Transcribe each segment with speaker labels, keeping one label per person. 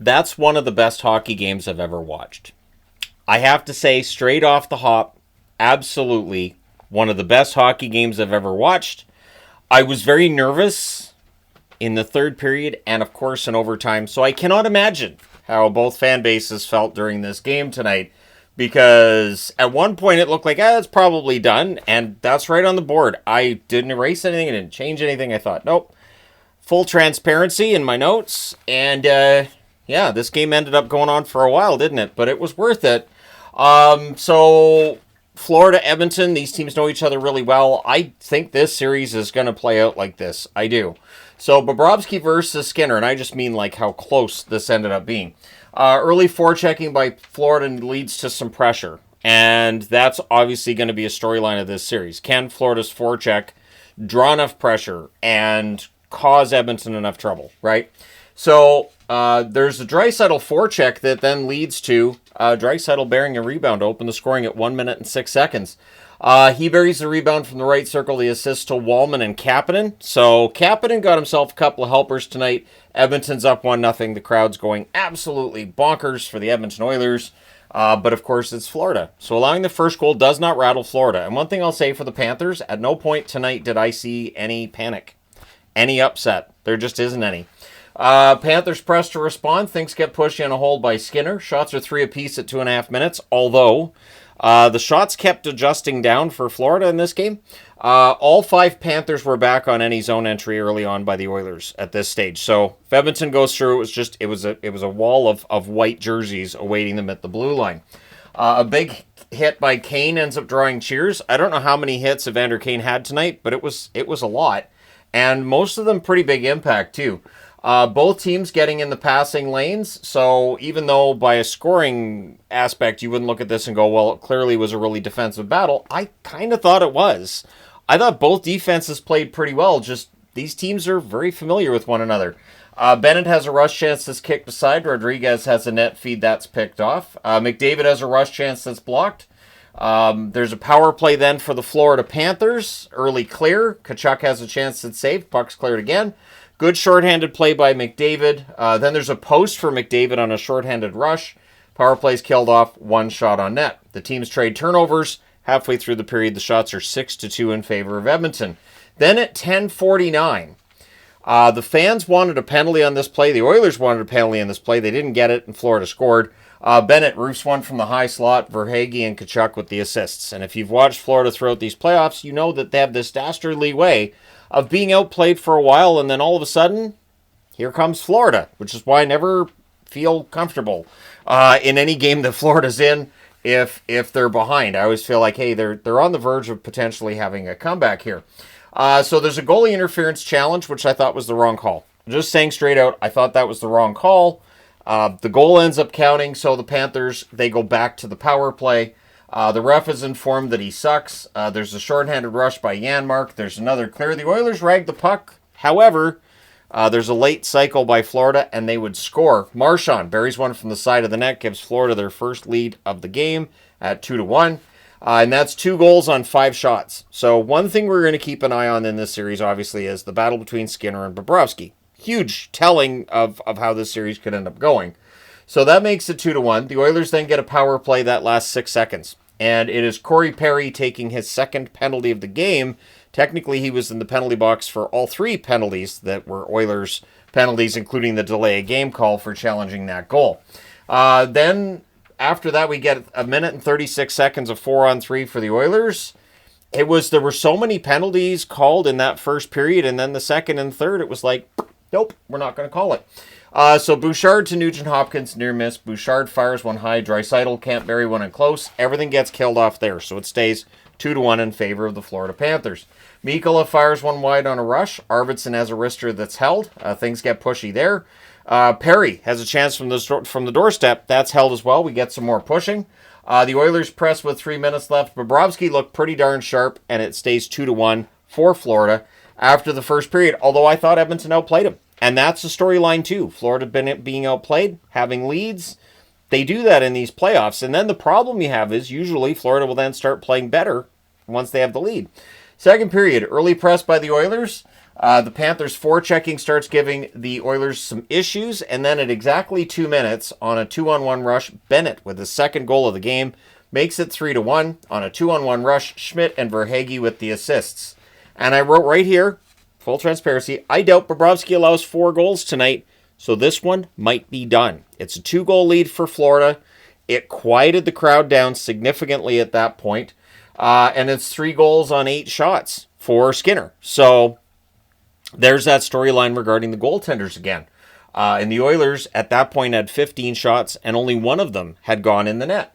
Speaker 1: That's one of the best hockey games I've ever watched. I have to say, straight off the hop, absolutely one of the best hockey games I've ever watched. I was very nervous in the third period and, of course, in overtime, so I cannot imagine how both fan bases felt during this game tonight, because at one point it looked like, it's probably done, and that's right on the board. I didn't erase anything, I didn't change anything. I thought, nope, full transparency in my notes, and yeah, this game ended up going on for a while, didn't it? But it was worth it. So Florida, Edmonton, these teams know each other really well. I think this series is going to play out like this. I do. So Bobrovsky versus Skinner, and I just mean like how close this ended up being. Early forechecking by Florida leads to some pressure, and that's obviously going to be a storyline of this series. Can Florida's forecheck draw enough pressure and cause Edmonton enough trouble, right? So there's a Draisaitl forecheck that then leads to Draisaitl bearing a rebound to open the scoring at 1 minute and 6 seconds. He buries the rebound from the right circle, the assist to Wallman and Kapanen. So Kapanen got himself a couple of helpers tonight. Edmonton's up 1-0. The crowd's going absolutely bonkers for the Edmonton Oilers. But of course it's Florida. So allowing the first goal does not rattle Florida. And one thing I'll say for the Panthers, at no point tonight did I see any panic, any upset. There just isn't any. Panthers press to respond. Things get pushed in a hold by Skinner. Shots are 3 apiece at 2.5 minutes, although the shots kept adjusting down for Florida in this game. All 5 Panthers were back on any zone entry early on by the Oilers at this stage. So if Edmonton goes through, it was a wall of white jerseys awaiting them at the blue line. A big hit by Kane ends up drawing cheers. I don't know how many hits Evander Kane had tonight, but it was a lot, and most of them pretty big impact too. Both teams getting in the passing lanes, so even though by a scoring aspect you wouldn't look at this and go, well, it clearly was a really defensive battle, I kind of thought it was. I thought both defenses played pretty well, just these teams are very familiar with one another. Bennett has a rush chance that's kicked aside. Rodriguez has a net feed that's picked off. McDavid has a rush chance that's blocked. There's a power play then for the Florida Panthers. Early clear. Tkachuk has a chance that's saved. Puck's cleared again. Good shorthanded play by McDavid. Then there's a post for McDavid on a shorthanded rush. Power play's killed off, 1 shot on net. The teams trade turnovers. Halfway through the period, the shots are 6-2 in favor of Edmonton. Then at 10:49, the fans wanted a penalty on this play. The Oilers wanted a penalty on this play. They didn't get it, and Florida scored. Bennett roofs one from the high slot. Verhaeghe and Tkachuk with the assists. And if you've watched Florida throughout these playoffs, you know that they have this dastardly way of being outplayed for a while, and then all of a sudden, here comes Florida, which is why I never feel comfortable in any game that Florida's in if they're behind. I always feel like, hey, they're on the verge of potentially having a comeback here. So there's a goalie interference challenge, which I thought was the wrong call. Just saying straight out, I thought that was the wrong call. The goal ends up counting, so the Panthers, they go back to the power play. The ref is informed that he sucks. There's a shorthanded rush by Janmark. There's another clear. The Oilers rag the puck. However, there's a late cycle by Florida, and they would score. Marchand buries one from the side of the net, gives Florida their first lead of the game at 2-1. And that's 2 goals on 5 shots. So one thing we're going to keep an eye on in this series, obviously, is the battle between Skinner and Bobrovsky. Huge telling of how this series could end up going. So that makes it 2-1. The Oilers then get a power play that lasts 6 seconds. And it is Corey Perry taking his second penalty of the game. Technically, he was in the penalty box for all 3 penalties that were Oilers penalties, including the delay of game call for challenging that goal. Then, after that, we get 1 minute and 36 seconds of 4-on-3 for the Oilers. There were so many penalties called in that first period, and then the second and third, it was like, nope, we're not going to call it. So Bouchard to Nugent-Hopkins, near miss. Bouchard fires one high. Draisaitl can't bury one in close. Everything gets killed off there, so it stays 2-1 in favor of the Florida Panthers. Mikkola fires one wide on a rush. Arvidsson has a wrister that's held. Things get pushy there. Perry has a chance from the doorstep. That's held as well. We get some more pushing. The Oilers press with 3 minutes left. Bobrovsky looked pretty darn sharp, and it stays 2-1 for Florida after the first period, although I thought Edmonton outplayed him. And that's the storyline too. Florida being outplayed, having leads. They do that in these playoffs. And then the problem you have is usually Florida will then start playing better once they have the lead. Second period, early press by the Oilers. The Panthers forechecking starts giving the Oilers some issues, and then at exactly 2 minutes on a 2-on-1 rush, Bennett with his second goal of the game makes it 3-1 on a 2-on-1 rush. Schmidt and Verhaeghe with the assists. And I wrote right here, full transparency, I doubt Bobrovsky allows 4 goals tonight, so this one might be done. It's a 2-goal lead for Florida. It quieted the crowd down significantly at that point, and it's 3 goals on 8 shots for Skinner. So there's that storyline regarding the goaltenders again. And the Oilers at that point had 15 shots, and only one of them had gone in the net.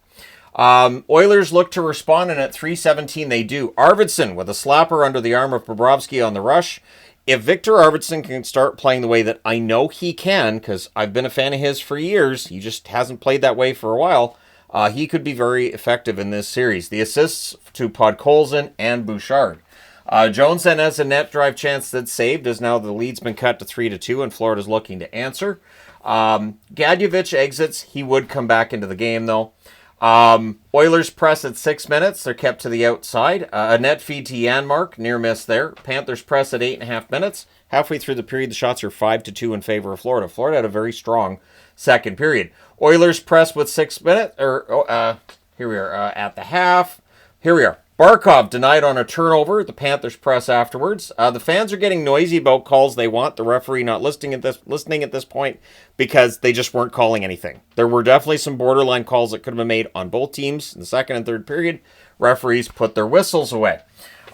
Speaker 1: Oilers look to respond, and at 3:17 they do. Arvidsson with a slapper under the arm of Bobrovsky on the rush. If Victor Arvidsson can start playing the way that I know he can, because I've been a fan of his for years, he just hasn't played that way for a while, he could be very effective in this series. The assists to Podkolzin and Bouchard. Jones then has a net drive chance that's saved, as now the lead's been cut to 3-2, and Florida's looking to answer. Gadjevich exits. He would come back into the game, though. Oilers press at 6 minutes. They're kept to the outside. A net feed to Janmark. Near miss there. Panthers press at 8.5 minutes. Halfway through the period, the shots are 5-2 in favor of Florida. Florida had a very strong second period. Oilers press with 6 minutes. Here we are at the half. Here we are. Barkov denied on a turnover. The Panthers press afterwards. The fans are getting noisy about calls they want. The referee not listening at this point because they just weren't calling anything. There were definitely some borderline calls that could have been made on both teams in the second and third period. Referees put their whistles away.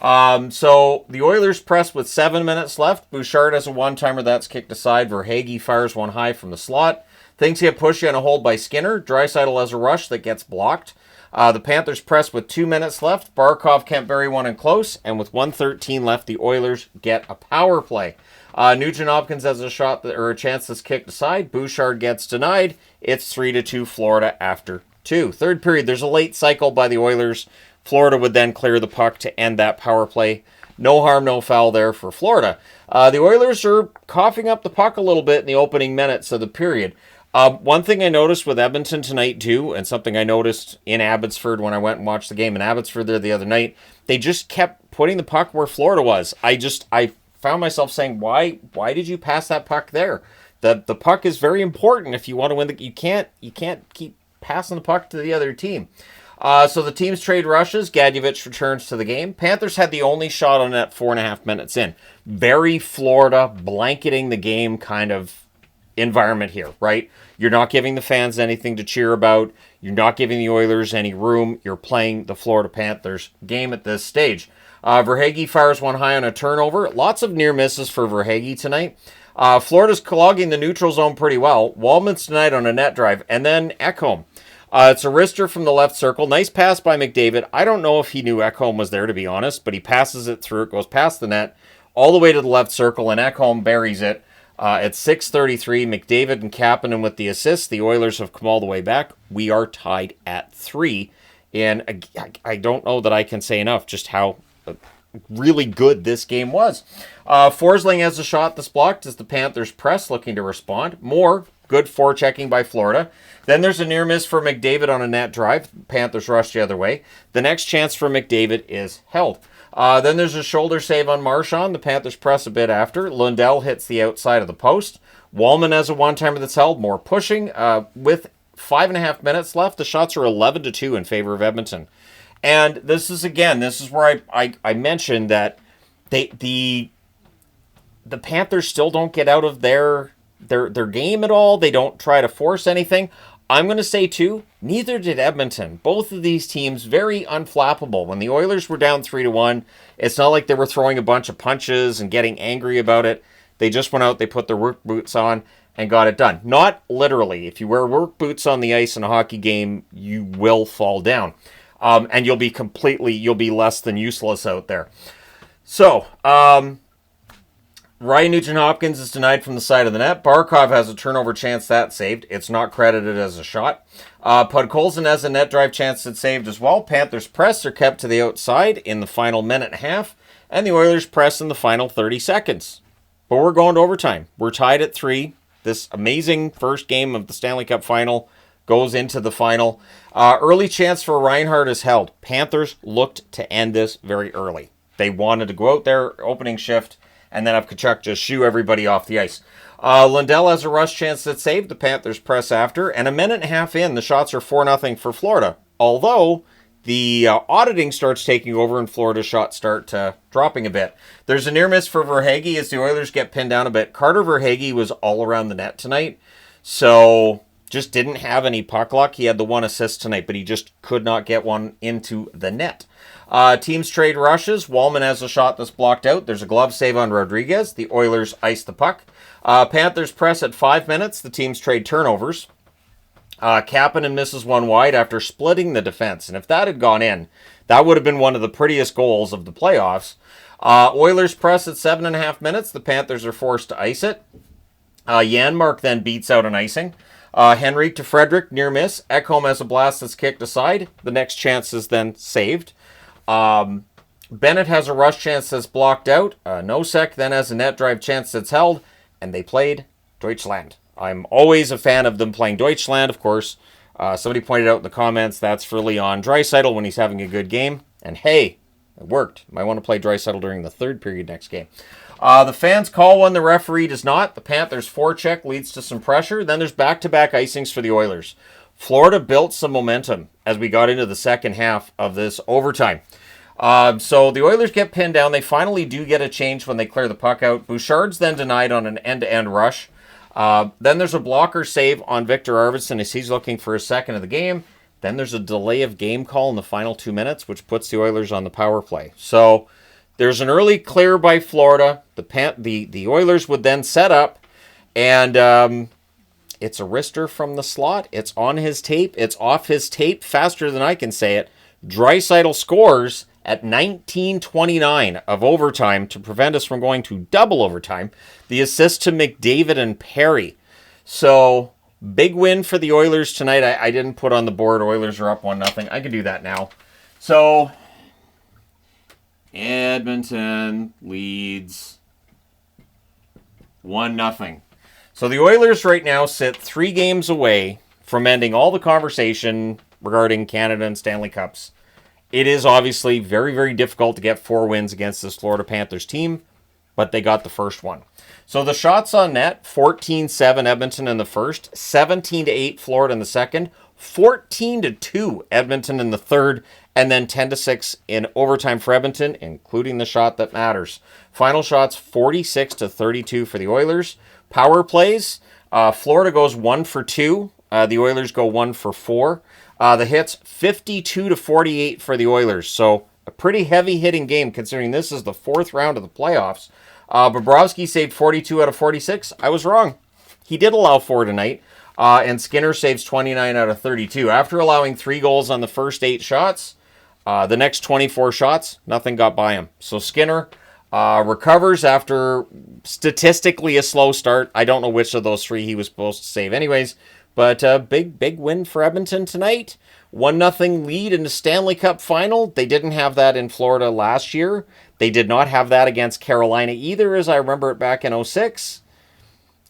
Speaker 1: So the Oilers press with 7 minutes left. Bouchard has a one-timer that's kicked aside. Verhaeghe fires one high from the slot. Things get pushy on a hold by Skinner. Draisaitl has a rush that gets blocked. The Panthers press with 2 minutes left. Barkov can't bury one in close, and with 1:13 left, the Oilers get a power play. Nugent-Hopkins has a shot or a chance that's kicked aside. Bouchard gets denied. It's 3-2 Florida after 2. Third period, there's a late cycle by the Oilers. Florida would then clear the puck to end that power play. No harm, no foul there for Florida. The Oilers are coughing up the puck a little bit in the opening minutes of the period. One thing I noticed with Edmonton tonight too, and something I noticed in Abbotsford when I went and watched the game in Abbotsford there the other night, they just kept putting the puck where Florida was. I found myself saying, why did you pass that puck there? The puck is very important if you want to win. You can't keep passing the puck to the other team. So the teams trade rushes. Gadjevich returns to the game. Panthers had the only shot on net 4.5 minutes in. Very Florida blanketing the game kind of environment here, right? You're not giving the fans anything to cheer about. You're not giving the Oilers any room. You're playing the Florida Panthers game at this stage. Verhaeghe fires one high on a turnover. Lots of near misses for Verhaeghe tonight. Florida's clogging the neutral zone pretty well. Wallman's tonight on a net drive. And then Ekholm. It's a wrister from the left circle. Nice pass by McDavid. I don't know if he knew Ekholm was there, to be honest, but he passes it through. It goes past the net all the way to the left circle, and Ekholm buries it. At 6:33, McDavid and Kapanen with the assist. The Oilers have come all the way back. We are tied at 3. And I don't know that I can say enough just how really good this game was. Forsling has a shot that's blocked as the Panthers press, looking to respond. More good forechecking by Florida. Then there's a near miss for McDavid on a net drive. Panthers rush the other way. The next chance for McDavid is held. Then there's a shoulder save on Marchand. The Panthers press a bit after. Lundell hits the outside of the post. Wallman has a one-timer that's held. More pushing. With 5.5 minutes left, the shots are 11-2 in favor of Edmonton. And this is where I mentioned that the Panthers still don't get out of their game at all. They don't try to force anything. I'm going to say, too, neither did Edmonton. Both of these teams, very unflappable. When the Oilers were down 3-1, it's not like they were throwing a bunch of punches and getting angry about it. They just went out, they put their work boots on, and got it done. Not literally. If you wear work boots on the ice in a hockey game, you will fall down. And you'll be less than useless out there. So, Ryan Nugent-Hopkins is denied from the side of the net. Barkov has a turnover chance that's saved. It's not credited as a shot. Podkolzin has a net drive chance that's saved as well. Panthers press are kept to the outside in the final minute and a half, and the Oilers press in the final 30 seconds. But we're going to overtime. We're tied at 3. This amazing first game of the Stanley Cup final goes into the final. Early chance for Reinhart is held. Panthers looked to end this very early. They wanted to go out there, opening shift, and then have Tkachuk just shoo everybody off the ice. Lundell has a rush chance that's saved. The Panthers press after, and a minute and a half in, the shots are 4-0 for Florida. Although the auditing starts taking over and Florida's shots start dropping a bit. There's a near miss for Verhaeghe as the Oilers get pinned down a bit. Carter Verhaeghe was all around the net tonight, so just didn't have any puck luck. He had the one assist tonight, but he just could not get one into the net. Teams trade rushes. Wallman has a shot that's blocked out. There's a glove save on Rodriguez. The Oilers ice the puck. Panthers press at 5 minutes. The teams trade turnovers. Kapanen misses one wide after splitting the defense. And if that had gone in, that would have been one of the prettiest goals of the playoffs. Oilers press at 7.5 minutes. The Panthers are forced to ice it. Janmark then beats out an icing. Henrique to Frederick, near miss. Ekholm has a blast that's kicked aside. The next chance is then saved. Bennett has a rush chance that's blocked out. Nosek then has a net drive chance that's held. And they played Deutschland. I'm always a fan of them playing Deutschland, of course. Somebody pointed out in the comments that's for Leon Draisaitl when he's having a good game. And hey, it worked. Might want to play Draisaitl during the third period next game. The fans call one, the referee does not. The Panthers' forecheck leads to some pressure. Then there's back-to-back icings for the Oilers. Florida built some momentum as we got into the second half of this overtime. So the Oilers get pinned down. They finally do get a change when they clear the puck out. Bouchard's then denied on an end-to-end rush. Then there's a blocker save on Victor Arvidsson as he's looking for a second of the game. Then there's a delay of game call in the final 2 minutes, which puts the Oilers on the power play. So there's an early clear by Florida. The Oilers would then set up, and it's a wrister from the slot. It's on his tape. It's off his tape faster than I can say it. Draisaitl scores at 19:29 of overtime to prevent us from going to double overtime. The assist to McDavid and Perry. So, big win for the Oilers tonight. I didn't put on the board. Oilers are up 1-0. I can do that now. So, Edmonton leads 1-0. So the Oilers right now sit 3 games away from ending all the conversation regarding Canada and Stanley Cups. It is obviously very, very difficult to get 4 wins against this Florida Panthers team, but they got the first one. So the shots on net, 14-7 Edmonton in the first, 17-8 Florida in the second, 14-2 Edmonton in the third, and then 10-6 in overtime for Edmonton, including the shot that matters. Final shots, 46-32 for the Oilers. Power plays, Florida goes 1 for 2. The Oilers go 1 for 4. The hits, 52-48 for the Oilers. So a pretty heavy-hitting game considering this is the 4th round of the playoffs. Bobrovsky saved 42 out of 46. I was wrong. He did allow 4 tonight. And Skinner saves 29 out of 32. After allowing 3 goals on the first 8 shots, the next 24 shots, nothing got by him. So Skinner recovers after statistically a slow start. I don't know which of those 3 he was supposed to save anyways. But big win for Edmonton tonight. 1-0 lead in the Stanley Cup final. They didn't have that in Florida last year. They did not have that against Carolina either, as I remember it back in 2006.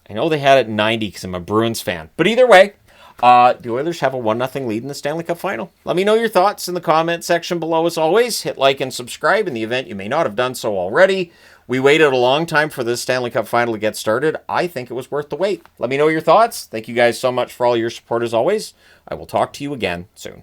Speaker 1: I know they had it in 90 because I'm a Bruins fan. But either way, the Oilers have a 1-0 lead in the Stanley Cup final. Let me know your thoughts in the comment section below as always. Hit like and subscribe in the event you may not have done so already. We waited a long time for this Stanley Cup final to get started. I think it was worth the wait. Let me know your thoughts. Thank you guys so much for all your support as always. I will talk to you again soon.